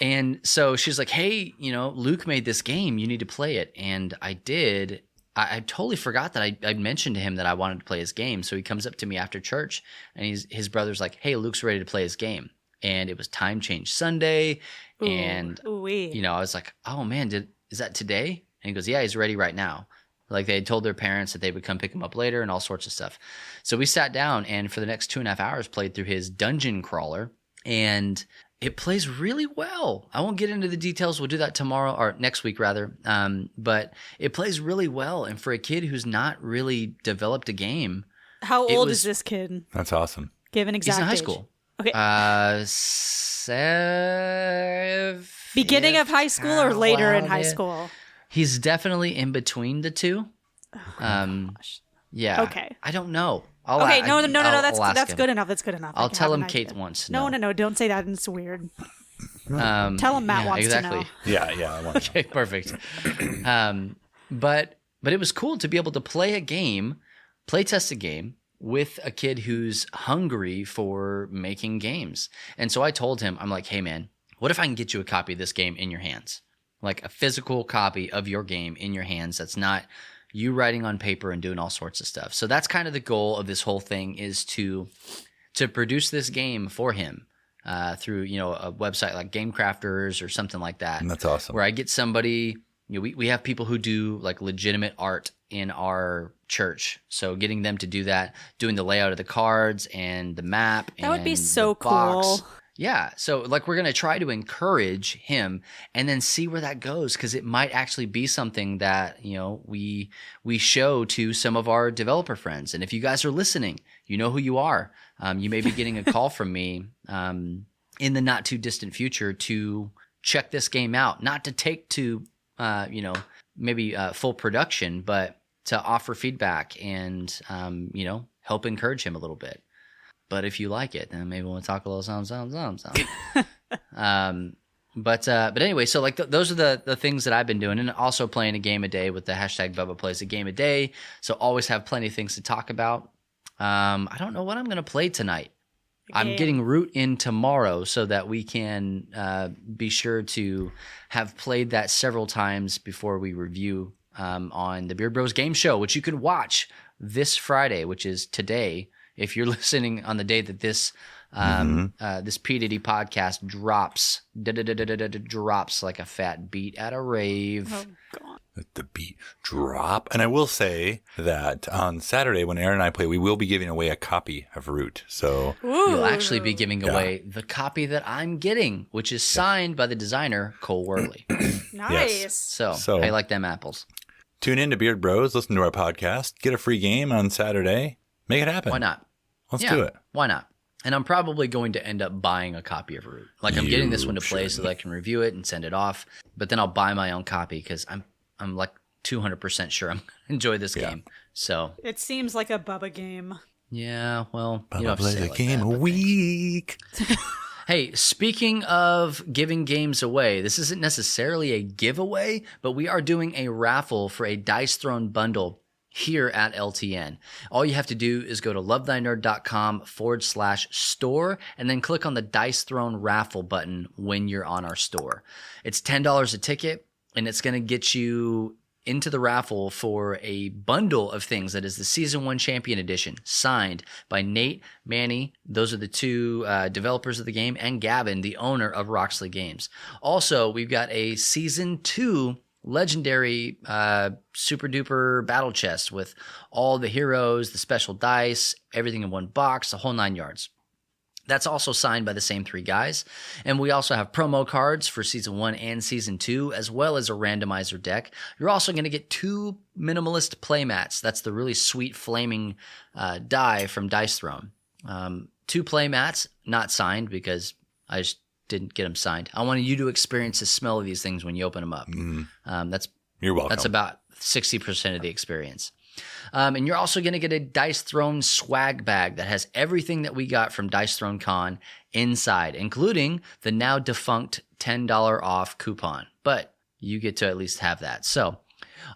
And so she's like, "Hey, Luke made this game. You need to play it." And I did. I totally forgot that I'd mentioned to him that I wanted to play his game. So he comes up to me after church, and his brother's like, "Hey, Luke's ready to play his game." And it was Time Change Sunday, and I was like, "Oh man, is that today?" And he goes, "Yeah, he's ready right now." Like they had told their parents that they would come pick him up later and all sorts of stuff. So we sat down and for the next 2.5 hours played through his dungeon crawler, and it plays really well. I won't get into the details. We'll do that tomorrow or next week rather. But it plays really well. And for a kid who's not really developed a game. How old is this kid? That's awesome. Give an exact He's in high age. school. Okay. Beginning of high school or later in high school? He's definitely in between the two. Gosh. Yeah. Okay. I don't know. No. That's good enough. That's good enough. I'll tell him Kate wants to know. No. Don't say that. It's weird. Tell him Matt wants to know. Yeah. I want to know. Okay, perfect. But it was cool to be able to play test a game with a kid who's hungry for making games. And so I told him, I'm like, "Hey man, what if I can get you a copy of this game in your hands? Like a physical copy of your game in your hands that's not you writing on paper and doing all sorts of stuff." So that's kind of the goal of this whole thing, is to produce this game for him through a website like Game Crafters or something like that. And that's awesome. Where I get somebody we have people who do like legitimate art in our church. So getting them to do that, doing the layout of the cards and the map. That would be and so the box. cool. Yeah. So like we're going to try to encourage him and then see where that goes, because it might actually be something that, we show to some of our developer friends. And if you guys are listening, you know who you are. You may be getting a call from me in the not too distant future to check this game out, not to take to, maybe full production, but to offer feedback and, help encourage him a little bit. But if you like it, then maybe we'll talk a little something. But anyway, so like those are the things that I've been doing, and also playing a game a day with the hashtag Bubba Plays a Game a Day. So always have plenty of things to talk about. I don't know what I'm going to play tonight. I'm getting Root in tomorrow so that we can be sure to have played that several times before we review on the Beard Bros Game Show, which you can watch this Friday, which is today. If you're listening on the day that this this P. Diddy podcast drops like a fat beat at a rave. Oh, God. Let the beat drop. And I will say that on Saturday when Aaron and I play, we will be giving away a copy of Root. So you'll actually be giving away the copy that I'm getting, which is signed by the designer, Cole Worley. Nice. Yes. So I like them apples. Tune in to Beard Bros, listen to our podcast, get a free game on Saturday. Make it happen. Why not? Let's do it. Why not? And I'm probably going to end up buying a copy of Root. Like I'm getting this one to play so that I can review it and send it off. But then I'll buy my own copy because I'm like 200% sure I'm going to enjoy this game. So it seems like a Bubba game. Yeah, well, Bubba you don't have to plays say it a like game that, a but week. Hey, speaking of giving games away, this isn't necessarily a giveaway, but we are doing a raffle for a Dice Throne bundle here at LTN. All you have to do is go to lovethynerd.com/store and then click on the Dice Throne raffle button when you're on our store. It's $10 a ticket, and it's going to get you into the raffle for a bundle of things that is the Season 1 Champion Edition, signed by Nate, Manny, those are the two developers of the game, and Gavin, the owner of Roxley Games. Also, we've got a Season 2 legendary super duper battle chest with all the heroes, the special dice, everything in one box, the whole 9 yards. That's also signed by the same three guys. And we also have promo cards for Season 1 and Season 2, as well as a randomizer deck. You're also going to get 2 minimalist playmats. That's the really sweet flaming die from Dice Throne. 2 playmats, not signed because I just didn't get them signed. I wanted you to experience the smell of these things when you open them up. You're welcome. That's about 60% of the experience. And you're also going to get a Dice Throne swag bag that has everything that we got from Dice Throne Con inside, including the now defunct $10 off coupon. But you get to at least have that. So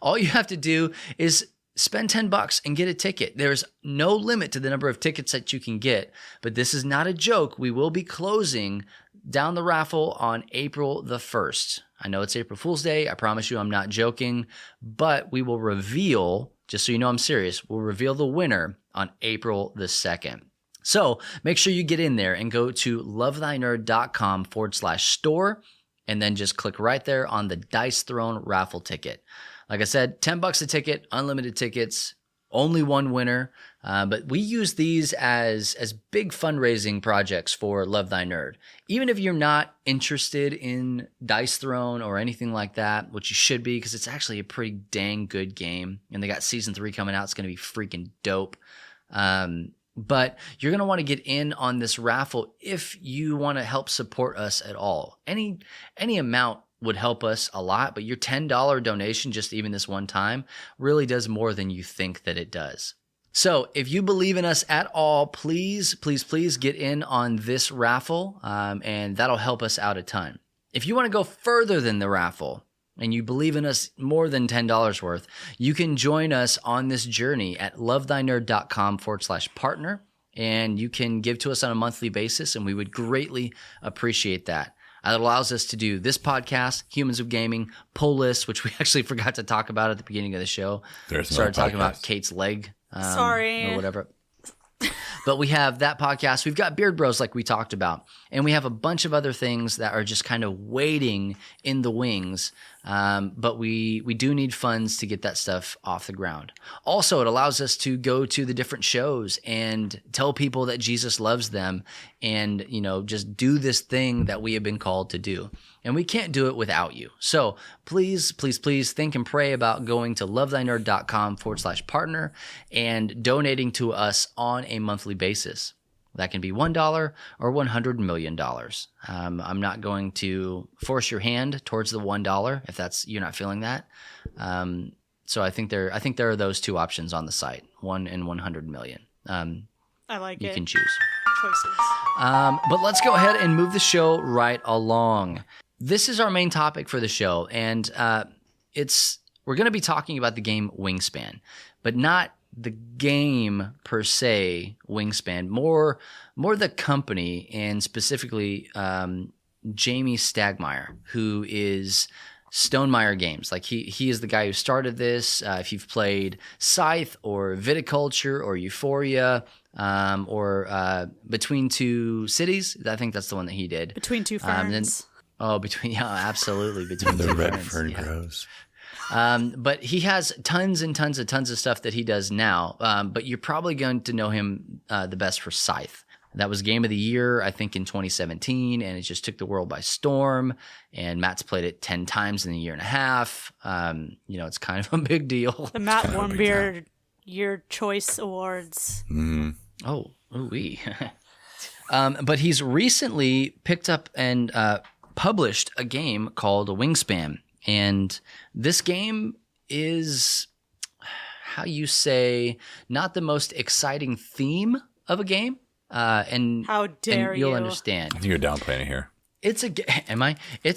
all you have to do is spend $10 and get a ticket. There's no limit to the number of tickets that you can get, but this is not a joke. We will be closing down the raffle on April the 1st. I know it's April Fool's Day. I promise you I'm not joking, but we will reveal, just so you know I'm serious, we'll reveal the winner on April the 2nd. So make sure you get in there and go to lovethynerd.com/store and then just click right there on the Dice Throne raffle ticket. Like I said, $10 a ticket, unlimited tickets, only one winner. But we use these as big fundraising projects for Love Thy Nerd. Even if you're not interested in Dice Throne or anything like that, which you should be, because it's actually a pretty dang good game. And they got Season 3 coming out. It's going to be freaking dope. But you're going to want to get in on this raffle if you want to help support us at all. Any amount would help us a lot, but your $10 donation, just even this one time, really does more than you think that it does. So if you believe in us at all, please, please, please get in on this raffle, and that'll help us out a ton. If you want to go further than the raffle, and you believe in us more than $10 worth, you can join us on this journey at lovethynerd.com/partner, and you can give to us on a monthly basis, and we would greatly appreciate that. It allows us to do this podcast, Humans of Gaming, Pull List, which we actually forgot to talk about at the beginning of the show. There's Started no talking podcast. about Kate's leg. Sorry. Or whatever. But we have that podcast. We've got Beard Bros, like we talked about. And we have a bunch of other things that are just kind of waiting in the wings. But we do need funds to get that stuff off the ground. Also, it allows us to go to the different shows and tell people that Jesus loves them and, just do this thing that we have been called to do. And we can't do it without you. So please, please, please think and pray about going to lovethynerd.com/partner and donating to us on a monthly basis. That can be $1 or $100 million. I'm not going to force your hand towards the $1 if you're not feeling that. So I think there are those two options on the site, 1 and 100 million. I like you it. can choose. Choices. But let's go ahead and move the show right along. This is our main topic for the show, and we're going to be talking about the game Wingspan, but not the game per se, Wingspan, more the company, and specifically Jamie Stagemaier, who is Stonemaier Games. Like he is the guy who started this. If you've played Scythe or Viticulture or Euphoria or Between Two Cities, I think that's the one that he did. Between Two Ferns. Absolutely. Between The Two red Ferns. fern Yeah. grows. But he has tons and tons of stuff that he does now. But you're probably going to know him the best for Scythe. That was Game of the Year, I think, in 2017, and it just took the world by storm. And Matt's played it 10 times in a year and a half. It's kind of a big deal. The Matt Warmbier Year Choice Awards. Mm. Oh, ooh-wee. But he's recently picked up and published a game called Wingspan. And this game is, how you say, not the most exciting theme of a game. And How dare and you'll you. understand. I think you're downplaying it here. It's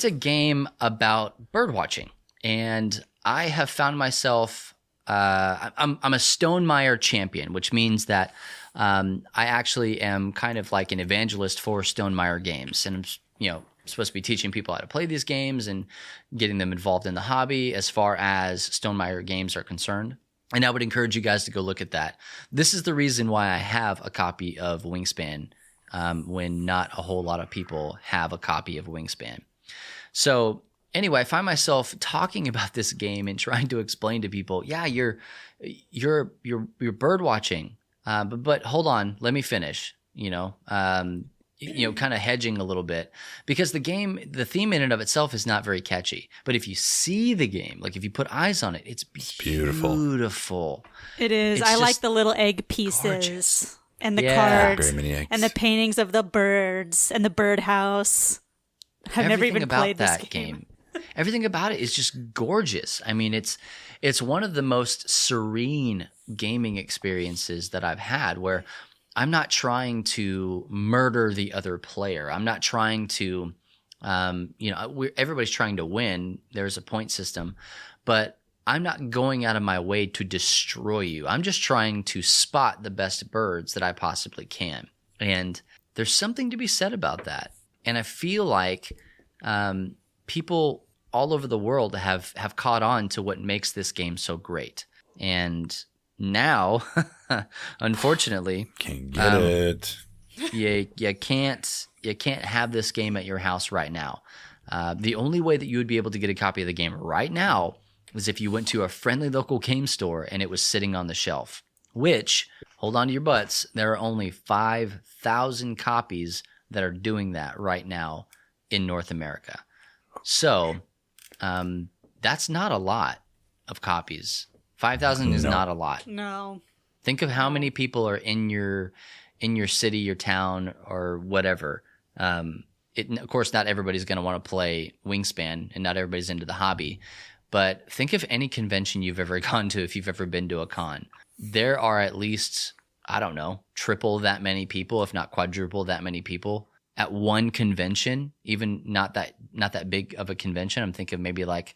a game about bird watching. And I have found myself, I'm a Stonemaier champion, which means that I actually am kind of like an evangelist for Stonemaier games. And I'm, supposed to be teaching people how to play these games and getting them involved in the hobby as far as Stonemaier games are concerned. And I would encourage you guys to go look at that. This is the reason why I have a copy of Wingspan when not a whole lot of people have a copy of Wingspan. So anyway, I find myself talking about this game and trying to explain to people, yeah, you're bird watching, but hold on, let me finish. Kind of hedging a little bit because the theme in and of itself is not very catchy. But if you see the game, like if you put eyes on it, it's beautiful. It is. I like the little egg pieces gorgeous. and the Yeah. cards Very many eggs. and the paintings of the birds and the birdhouse. I've never even played this game. Everything about it is just gorgeous. I mean, it's one of the most serene gaming experiences that I've had where I'm not trying to murder the other player. I'm not trying to, everybody's trying to win. There's a point system, but I'm not going out of my way to destroy you. I'm just trying to spot the best birds that I possibly can. And there's something to be said about that. And I feel like people all over the world have caught on to what makes this game so great. And now, unfortunately, Can't get it. you can't have this game at your house right now. The only way that you would be able to get a copy of the game right now is if you went to a friendly local game store and it was sitting on the shelf. Which, hold on to your butts, there are only 5,000 copies that are doing that right now in North America. So that's not a lot of copies. 5,000 is not a lot. No. Think of how many people are in your city, your town, or whatever. Of course, not everybody's going to want to play Wingspan, and not everybody's into the hobby. But think of any convention you've ever gone to if you've ever been to a con. There are at least, I don't know, triple that many people, if not quadruple that many people at one convention, even not that big of a convention. I'm thinking maybe like,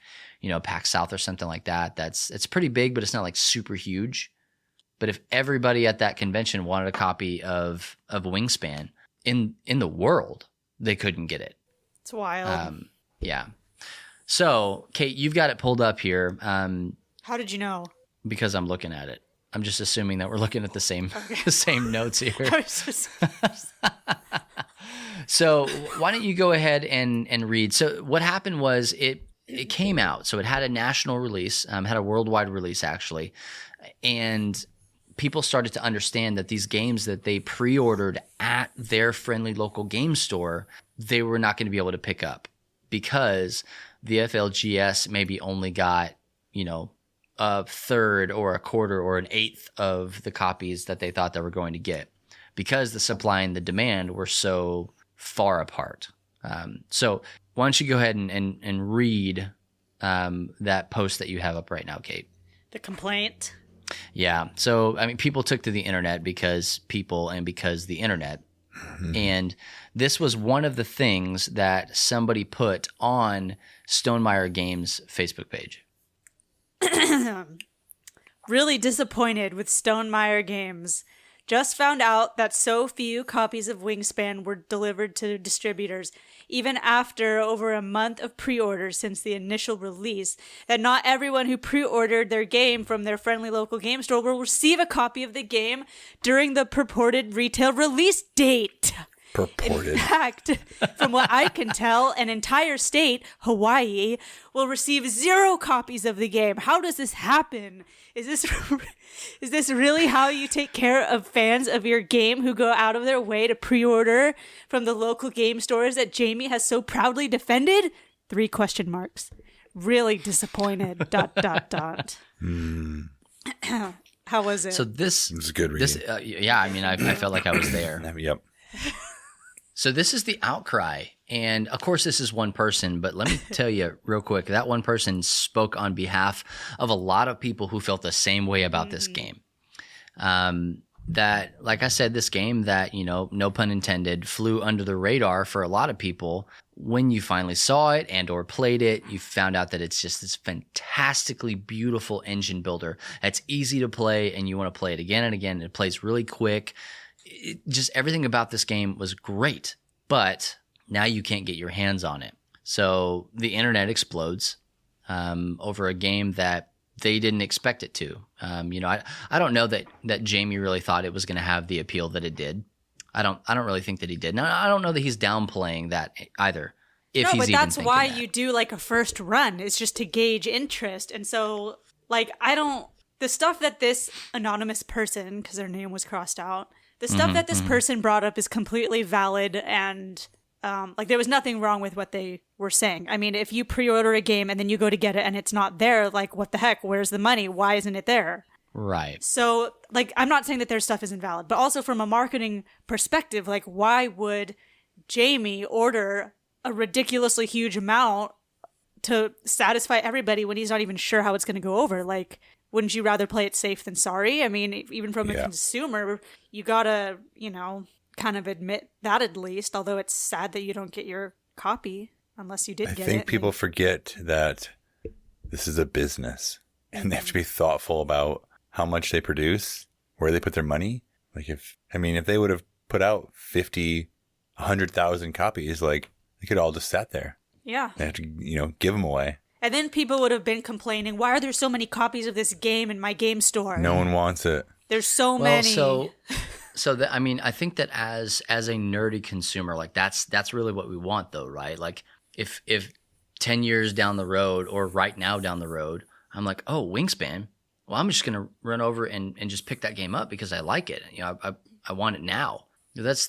PAX South or something like that. It's pretty big, but it's not like super huge. But if everybody at that convention wanted a copy of Wingspan in the world, they couldn't get it. It's wild. Yeah. So, Kate, you've got it pulled up here How did you know? because I'm looking at it. I'm just assuming that we're looking at the same the same notes here. I was just- So why don't you go ahead and read? So what happened was it came out. So it had a national release, had a worldwide release actually, and people started to understand that these games that they pre-ordered at their friendly local game store, they were not going to be able to pick up because the FLGS maybe only got, a third or a quarter or an eighth of the copies that they thought they were going to get because the supply and the demand were so far apart. So why don't you go ahead and read that post that you have up right now, Kate? The complaint. Yeah. So, I mean, people took to the internet because people and because the internet. And this was one of the things that somebody put on Stonemaier Games' Facebook page. Really disappointed with Stonemaier Games. Just found out that so few copies of Wingspan were delivered to distributors, even after over a month of pre-orders since the initial release, that not everyone who pre-ordered their game from their friendly local game store will receive a copy of the game during the purported retail release date. Purported. In fact, from what I can tell, an entire state, Hawaii, will receive 0 copies of the game. How does this happen? Is this really how you take care of fans of your game who go out of their way to pre-order from the local game stores that Jamie has so proudly defended? 3 question marks. Really disappointed. ... How was it? So this It was a good reading. yeah, I mean, I felt like I was there. Yep. So this is the outcry. And of course, this is one person, but let me tell you real quick, that one person spoke on behalf of a lot of people who felt the same way about this game. That, like I said, this game that, no pun intended, flew under the radar for a lot of people. When you finally saw it and or played it, you found out that it's just this fantastically beautiful engine builder. That's easy to play and you want to play it again and again. It plays really quick. Just everything about this game was great, but now you can't get your hands on it. So the internet explodes over a game that they didn't expect it to. I don't know that Jamie really thought it was going to have the appeal that it did. I don't really think that he did. Now, I don't know that he's downplaying that either. If he's but even that's thinking why that. you do like a first run, is just to gauge interest. And so, the stuff that this anonymous person, because their name was crossed out, the stuff that this person brought up is completely valid, and there was nothing wrong with what they were saying. I mean, if you pre-order a game and then you go to get it and it's not there, what the heck? Where's the money? Why isn't it there? Right. So, I'm not saying that their stuff isn't valid, but also from a marketing perspective, why would Jamie order a ridiculously huge amount to satisfy everybody when he's not even sure how it's going to go over? Wouldn't you rather play it safe than sorry? I mean, even from a consumer, you gotta, kind of admit that at least, although it's sad that you don't get your copy unless you did get it. I think people forget that this is a business and they have to be thoughtful about how much they produce, where they put their money. If they would have put out 50, 100,000 copies, they could all just sat there. Yeah. They have to, give them away. And then people would have been complaining, why are there so many copies of this game in my game store? No one wants it. There's so many. I think that as a nerdy consumer, that's really what we want though, right? If 10 years down the road or right now down the road, I'm like, oh, Wingspan. Well, I'm just going to run over and just pick that game up because I like it. I want it now. That's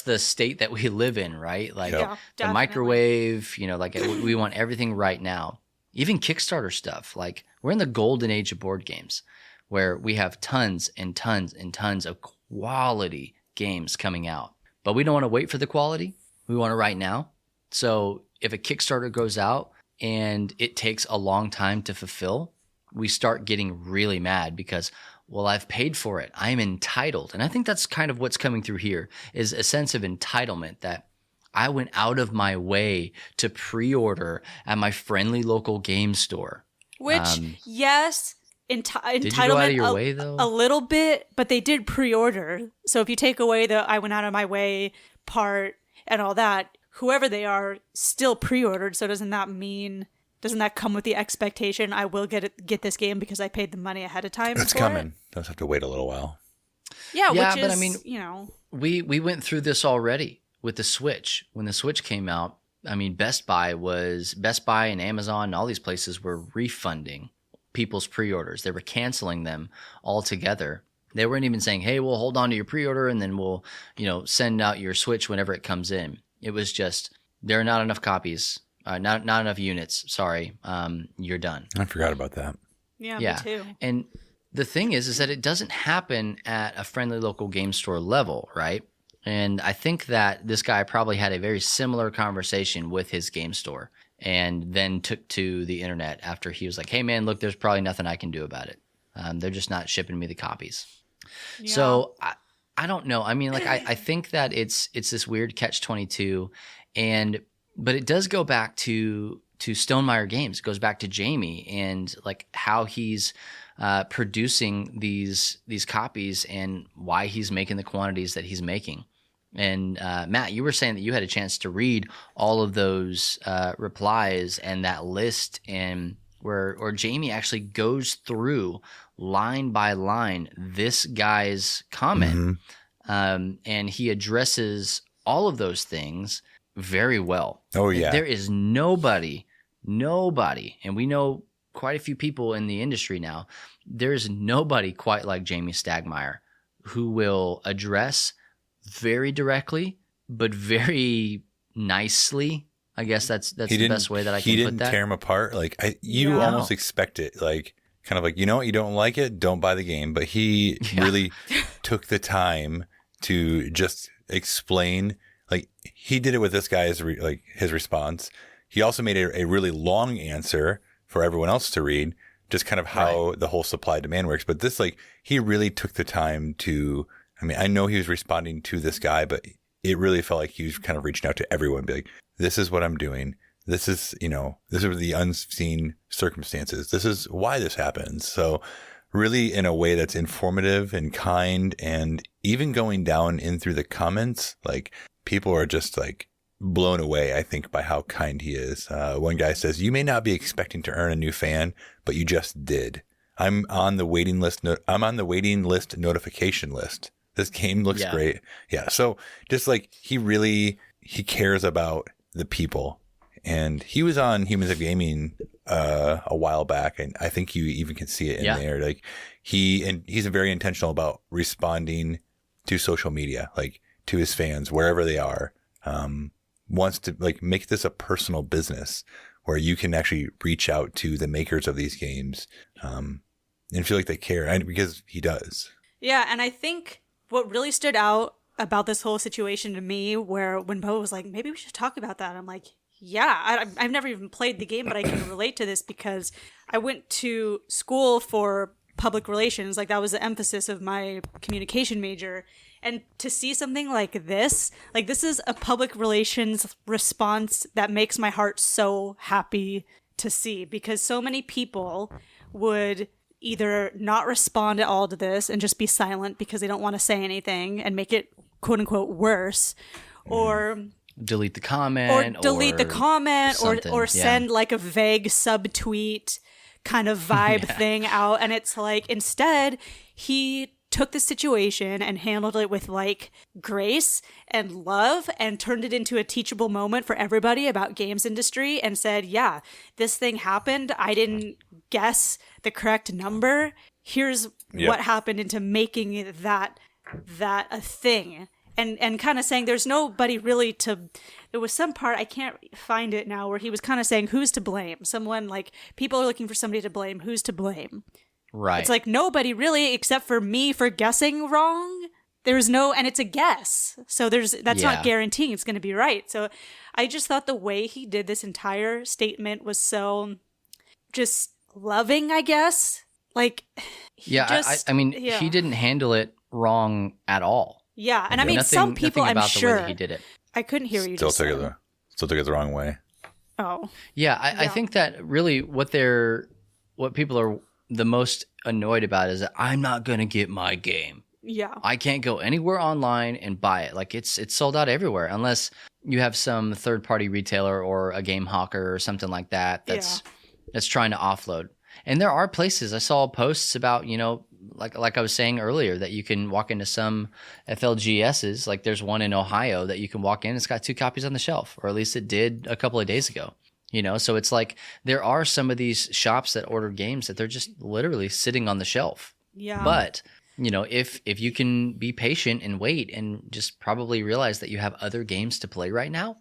the state that we live in, right? Yeah, the definitely. microwave, we want everything right now. Even Kickstarter stuff. We're in the golden age of board games where we have tons and tons and tons of quality games coming out. But we don't want to wait for the quality. We want it right now. So if a Kickstarter goes out and it takes a long time to fulfill, we start getting really mad because, well, I've paid for it. I'm entitled. And I think that's kind of what's coming through here is a sense of entitlement that I went out of my way to pre-order at my friendly local game store. Which, yes, entitlement did you go out of your way, though? A little bit, but they did pre-order. So if you take away the I went out of my way part and all that, whoever they are still pre-ordered. So doesn't that mean Doesn't that come with the expectation I will get this game because I paid the money ahead of time? It's coming. Does have to wait a little while. Yeah, Yeah, which but is, I mean, you know, we went through this already with the Switch. When the Switch came out, I mean, Best Buy and Amazon and all these places were refunding people's pre-orders. They were canceling them altogether. They weren't even saying, "Hey, we'll hold on to your pre-order and then we'll, send out your Switch whenever it comes in." It was just, there are not enough copies, not enough units. Sorry, you're done. I forgot about that. yeah, me too. And the thing is that it doesn't happen at a friendly local game store level, right? And I think that this guy probably had a very similar conversation with his game store and then took to the internet after he was like, "Hey man, look, there's probably nothing I can do about it. They're just not shipping me the copies." Yeah. So I don't know. I mean, like I think that it's this weird catch-22, but it does go back to Stonemaier Games. It goes back to Jamie and like how he's producing these copies and why he's making the quantities that he's making. And Matt, you were saying that you had a chance to read all of those replies and that list, and where Jamie actually goes through line by line this guy's comment, and he addresses all of those things very well. Oh yeah, there is nobody, and we know quite a few people in the industry now. There's nobody quite like Jamie Stagemaier, who will address very directly, but very nicely. I guess that's the best way that I can put that. He didn't tear him apart. Like you almost expect it. Like kind of like, you know what, you don't like it, don't buy the game. But he really took the time to just explain. Like he did it with this guy's his response. He also made a really long answer for everyone else to read, just kind of how the whole supply demand works. But this, like, he really took the time to, I mean, I know he was responding to this guy, but it really felt like he was kind of reaching out to everyone, be like, this is what I'm doing. This is, this are the unseen circumstances. This is why this happens. So really in a way that's informative and kind, and even going down in through the comments, like people are just like blown away, I think, by how kind he is. One guy says, "You may not be expecting to earn a new fan, but you just did. I'm on the waiting list. I'm on the waiting list notification list. This game looks great." Yeah. So just like he cares about the people. And he was on Humans of Gaming a while back, and I think you even can see it in there. Like he's very intentional about responding to social media, like to his fans wherever they are. Wants to like make this a personal business where you can actually reach out to the makers of these games and feel like they care, and because he does. Yeah, and I think what really stood out about this whole situation to me, where when Bo was like, "Maybe we should talk about that," I'm like, yeah, I've never even played the game, but I can relate to this because I went to school for public relations. Like that was the emphasis of my communication major. And to see something like this is a public relations response that makes my heart so happy to see, because so many people would either not respond at all to this and just be silent because they don't want to say anything and make it quote unquote worse, or delete the comment, or send like a vague subtweet kind of vibe thing out. And it's like, instead he took the situation and handled it with like grace and love and turned it into a teachable moment for everybody about games industry, and said, yeah, this thing happened. I didn't guess the correct number. Here's what happened into making that a thing. And kind of saying there's nobody really there was some part, I can't find it now, where he was kind of saying who's to blame. Someone like, people are looking for somebody to blame. Who's to blame? Right. It's like nobody really, except for me for guessing wrong. There's no, and it's a guess. So that's not guaranteeing it's going to be right. So I just thought the way he did this entire statement was so just loving, I guess. Like, he didn't handle it wrong at all. Yeah, and I mean, some people, I'm sure, the way that he did it. I couldn't hear what you just said. Still took it the wrong way. Oh. Yeah, I think that really what people are the most annoyed about is that I'm not going to get my game. Yeah. I can't go anywhere online and buy it. Like it's sold out everywhere unless you have some third-party retailer or a game hawker or something like that that's trying to offload. And there are places I saw posts about, like I was saying earlier, that you can walk into some FLGSs. Like there's one in Ohio that you can walk in. It's got 2 copies on the shelf, or at least it did a couple of days ago. So it's like there are some of these shops that order games that they're just literally sitting on the shelf. Yeah. But if you can be patient and wait and just probably realize that you have other games to play right now,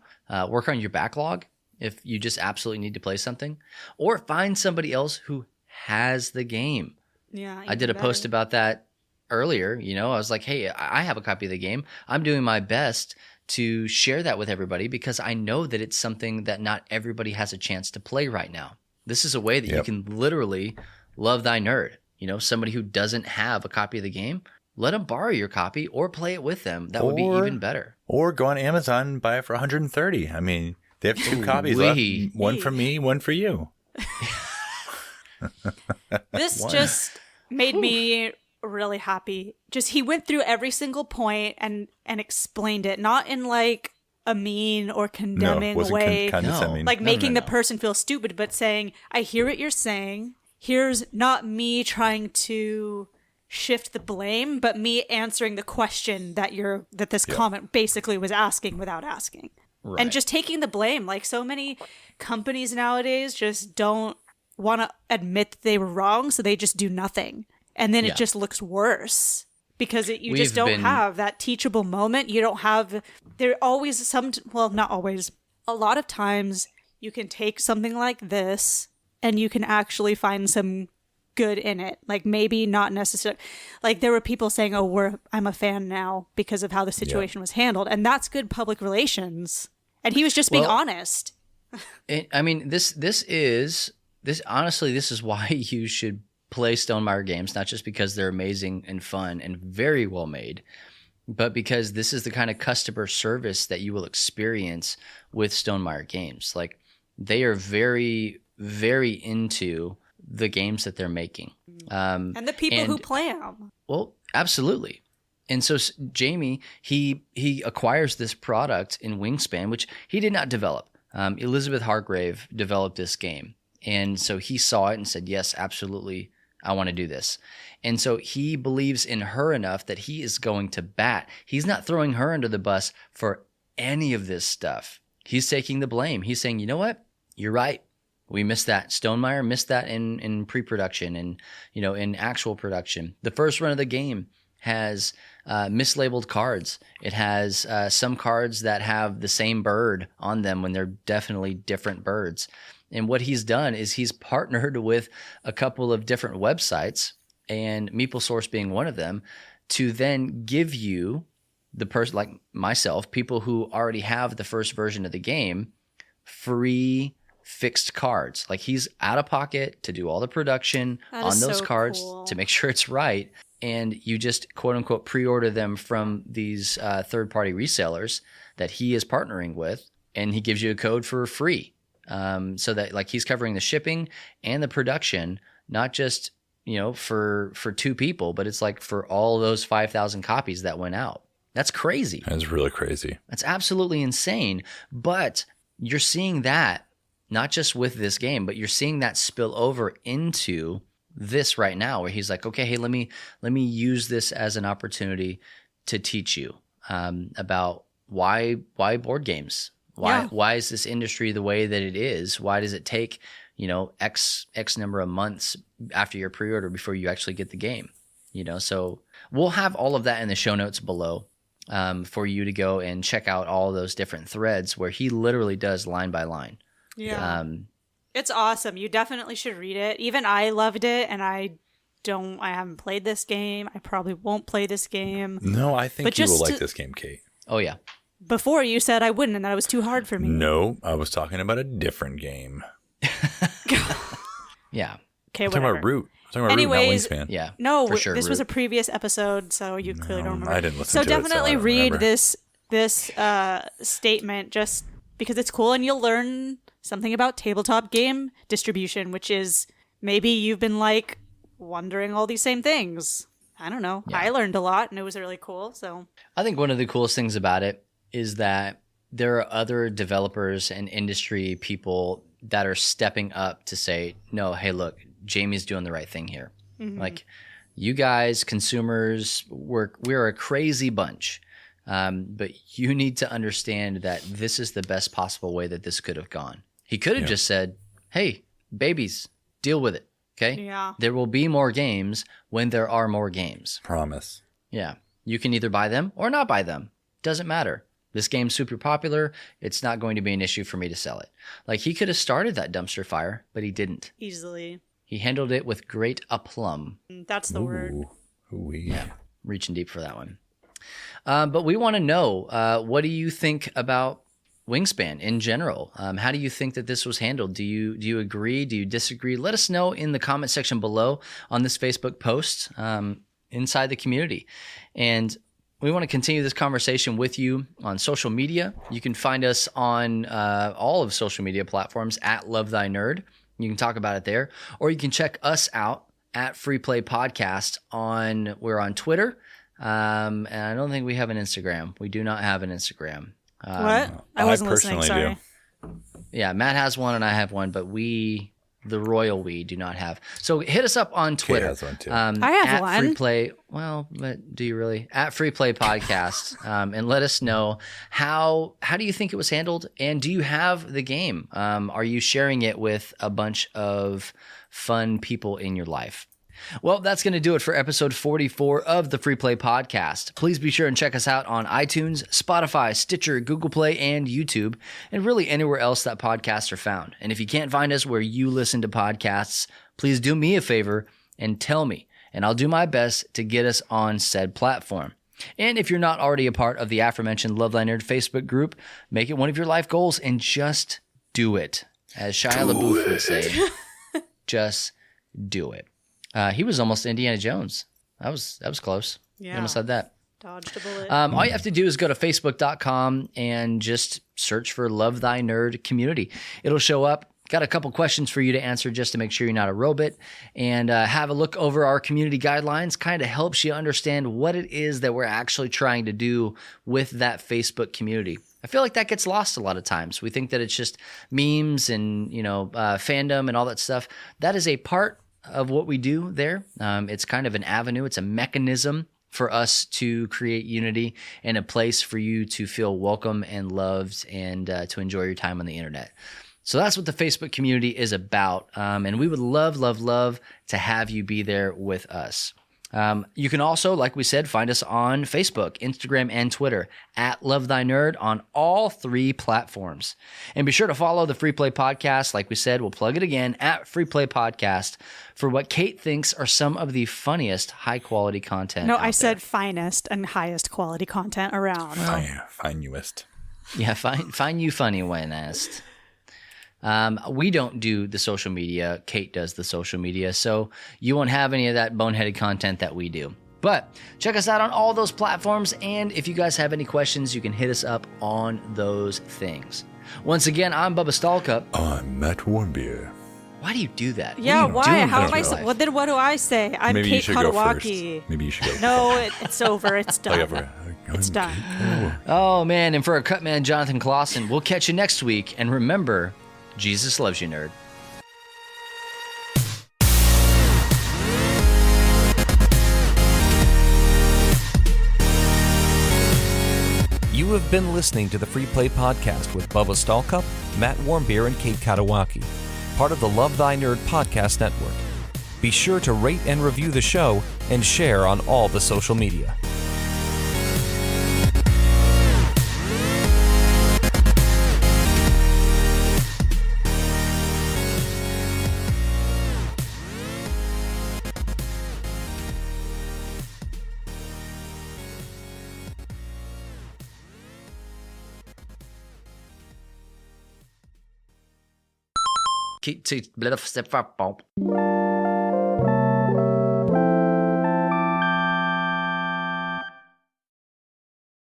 work on your backlog if you just absolutely need to play something, or find somebody else who has the game. Yeah. I did a post about that earlier. I was like, hey, I have a copy of the game. I'm doing my best to share that with everybody because I know that it's something that not everybody has a chance to play right now. This is a way that you can literally love thy nerd. Somebody who doesn't have a copy of the game, let them borrow your copy or play it with them. That would be even better. Or go on Amazon and buy it for $130. I mean, they have 2 copies left. One for me, one for you. This just made me really happy. Just he went through every single point and explained it, not in like a mean or condemning way, condescending. like making the person feel stupid, but saying, I hear what you're saying. Here's not me trying to shift the blame, but me answering the question that this comment basically was asking without asking. Right. And just taking the blame. Like so many companies nowadays just don't want to admit that they were wrong, so they just do nothing. And then it just looks worse because you just don't have that teachable moment. You don't have, there always not always, a lot of times you can take something like this and you can actually find some good in it. Like maybe not necessarily, like there were people saying, I'm a fan now because of how the situation was handled. And that's good public relations. And he was just being honest. This is why you should play Stonemaier games, not just because they're amazing and fun and very well made, but because this is the kind of customer service that you will experience with Stonemaier games. Like they are very, very into the games that they're making. And the people who play them. Well, absolutely. And so Jamie, he acquires this product in Wingspan, which he did not develop. Elizabeth Hargrave developed this game. And so he saw it and said, yes, absolutely, I want to do this. And so he believes in her enough that he is going to bat. He's not throwing her under the bus for any of this stuff. He's taking the blame. He's saying, you know what? You're right. We missed that. Stonemaier missed that in pre-production and, in actual production. The first run of the game has mislabeled cards. It has some cards that have the same bird on them when they're definitely different birds. And what he's done is he's partnered with a couple of different websites, and MeepleSource being one of them, to then give you the person like myself, people who already have the first version of the game, free fixed cards. Like he's out of pocket to do all the production on those cards to make sure it's right. And you just quote unquote pre-order them from these third-party resellers that he is partnering with, and he gives you a code for free. So that like he's covering the shipping and the production, not just, for 2 people, but it's like for all those 5,000 copies that went out. That's crazy. That's really crazy. That's absolutely insane. But you're seeing that not just with this game, but you're seeing that spill over into this right now, where he's like, okay, hey, let me use this as an opportunity to teach you about why board games. Why is this industry the way that it is? Why does it take, X number of months after your pre-order before you actually get the game? So we'll have all of that in the show notes below for you to go and check out all those different threads where he literally does line by line. Yeah. It's awesome. You definitely should read it. Even I loved it, and I haven't played this game. I probably won't play this game. No, I think you will like this game, Kate. Oh, yeah. Before you said I wouldn't and that it was too hard for me. No, I was talking about a different game. Yeah. Okay, whatever. I'm talking about Root. Anyways, Root, not Wingspan. Yeah. No, for sure, this was a previous episode, so you clearly don't remember. I didn't listen to it. So definitely read remember. this statement just because it's cool, and you'll learn something about tabletop game distribution, which is maybe you've been like wondering all these same things. I don't know. Yeah. I learned a lot, and it was really cool. So I think one of the coolest things about it is that there are other developers and industry people that are stepping up to say, no, hey, look, Jamie's doing the right thing here. Like, you guys, consumers, we're a crazy bunch. But you need to understand that this is the best possible way that this could have gone. He could have just said, hey, babies, deal with it. Okay? Yeah. There will be more games when there are more games. Promise. Yeah. You can either buy them or not buy them. Doesn't matter. This game's super popular. It's not going to be an issue for me to sell it. Like, he could have started that dumpster fire, but he didn't. Easily. He handled it with great aplomb. That's the word. Ooh-wee. Yeah. Reaching deep for that one. But we want to know, what do you think about Wingspan in general? How do you think that this was handled? Do you agree? Do you disagree? Let us know in the comment section below on this Facebook post inside the community. And we want to continue this conversation with you on social media. You can find us on all of social media platforms at Love Thy Nerd. You can talk about it there. Or you can check us out at Free Play Podcast. We're on Twitter. And I don't think we have an Instagram. We do not have an Instagram. What? I wasn't listening. personally Sorry. Yeah, Matt has one and I have one, but the royal we, do not have. So hit us up on Twitter. has one too. I have at one. Free Play. Well, but do you really? At Free Play Podcast, and let us know how do you think it was handled, and do you have the game? Are you sharing it with a bunch of fun people in your life? Well, that's going to do it for episode 44 of the Free Play Podcast. Please be sure and check us out on iTunes, Spotify, Stitcher, Google Play, and YouTube, and really anywhere else that podcasts are found. And if you can't find us where you listen to podcasts, please do me a favor and tell me, and I'll do my best to get us on said platform. And if you're not already a part of the aforementioned Love Thy Nerd Facebook group, make it one of your life goals and just do it. As Shia LaBeouf would say, just do it. He was almost Indiana Jones. That was close. Yeah. He almost said that. Dodged a bullet. All you have to do is go to facebook.com and just search for Love Thy Nerd Community. It'll show up. Got a couple questions for you to answer just to make sure you're not a robot. And have a look over our community guidelines. Kind of helps you understand what it is that we're actually trying to do with that Facebook community. I feel like that gets lost a lot of times. We think that it's just memes and fandom and all that stuff. That is a part of what we do there. It's kind of an avenue. It's a mechanism for us to create unity and a place for you to feel welcome and loved and to enjoy your time on the internet. So that's what the Facebook community is about. And we would love, love, love to have you be there with us. You can also, like we said, find us on Facebook, Instagram, and Twitter at Love Thy Nerd on all 3 platforms. And be sure to follow the Free Play Podcast. Like we said, we'll plug it again at Free Play Podcast for what Kate thinks are some of the funniest high-quality content. No, out I said there. finest and highest quality content around. Fine newest. Yeah, find you funny, Wynest. We don't do the social media. Kate does the social media, so you won't have any of that boneheaded content that we do. But check us out on all those platforms, and if you guys have any questions, you can hit us up on those things. Once again, I'm Bubba Stallcup. I'm Matt Warmbier. Why do you do that? Yeah, What are you why? doing How with am I? your life? What do I say? I'm Maybe you Kate should go first. Katawaki. Maybe you should go. No, it's over. It's Oh, done. yeah, It's done. Oh, man, and for our cut man, Jonathan Clausen, we'll catch you next week, and remember, Jesus loves you, nerd. You have been listening to the Free Play Podcast with Bubba Stallcup, Matt Warmbier, and Kate Katawaki, part of the Love Thy Nerd Podcast Network. Be sure to rate and review the show and share on all the social media. Keep to